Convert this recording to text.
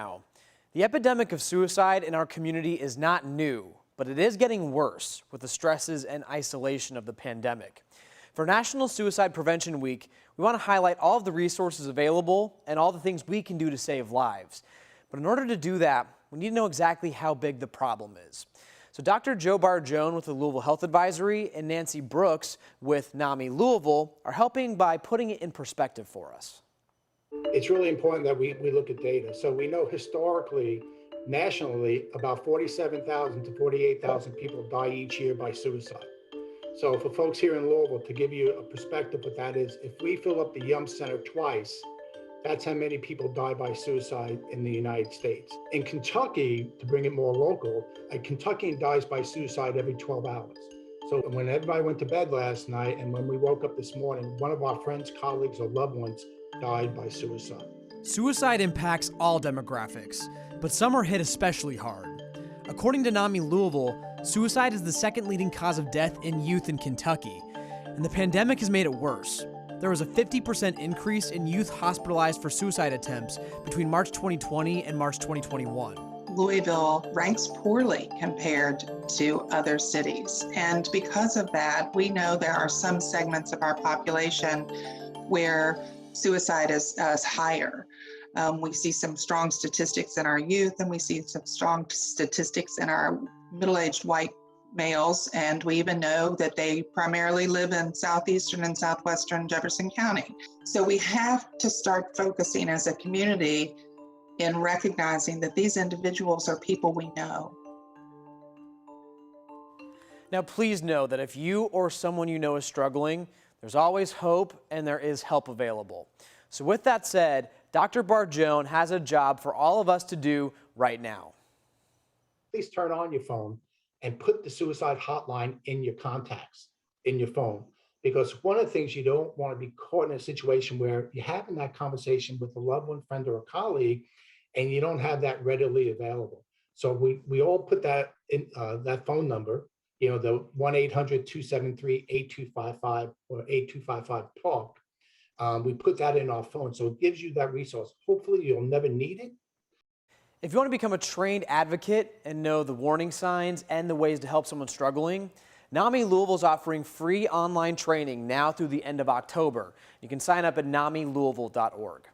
Now, the epidemic of suicide in our community is not new, but it is getting worse with the stresses and isolation of the pandemic. For National Suicide Prevention Week, we want to highlight all of the resources available and all the things we can do to save lives. But in order to do that, we need to know exactly how big the problem is. So Dr. Joe Barjone with the Louisville Health Advisory and Nancy Brooks with NAMI Louisville are helping by putting it in perspective for us. It's really important that we look at data. So we know historically, nationally, about 47,000 to 48,000 people die each year by suicide. So for folks here in Louisville, to give you a perspective what that is, if we fill up the Yum Center twice, that's how many people die by suicide in the United States. In Kentucky, to bring it more local, a Kentuckian dies by suicide every 12 hours. So when everybody went to bed last night and when we woke up this morning, one of our friends, colleagues, or loved ones died by suicide. Suicide impacts all demographics, but some are hit especially hard. According to NAMI Louisville, suicide is the second leading cause of death in youth in Kentucky, and the pandemic has made it worse. There was a 50% increase in youth hospitalized for suicide attempts between March 2020 and March 2021. Louisville ranks poorly compared to other cities. And because of that, we know there are some segments of our population where suicide is higher. We see some strong statistics in our youth, and we see some strong statistics in our middle-aged white males, and we even know that they primarily live in southeastern and southwestern Jefferson County. So we have to start focusing as a community in recognizing that these individuals are people we know. Now please know that if you or someone you know is struggling, there's always hope and there is help available. So with that said, Dr. Barjone has a job for all of us to do right now. Please turn on your phone and put the suicide hotline in your contacts, in your phone. Because one of the things you don't want to be caught in a situation where you're having that conversation with a loved one, friend, or a colleague, and you don't have that readily available. So we all put that in that phone number, the 1-800-273-8255 or 8255-TALK. We put that in our phone, so it gives you that resource. Hopefully you'll never need it. If you want to become a trained advocate and know the warning signs and the ways to help someone struggling, NAMI Louisville is offering free online training now through the end of October. You can sign up at namilouisville.org.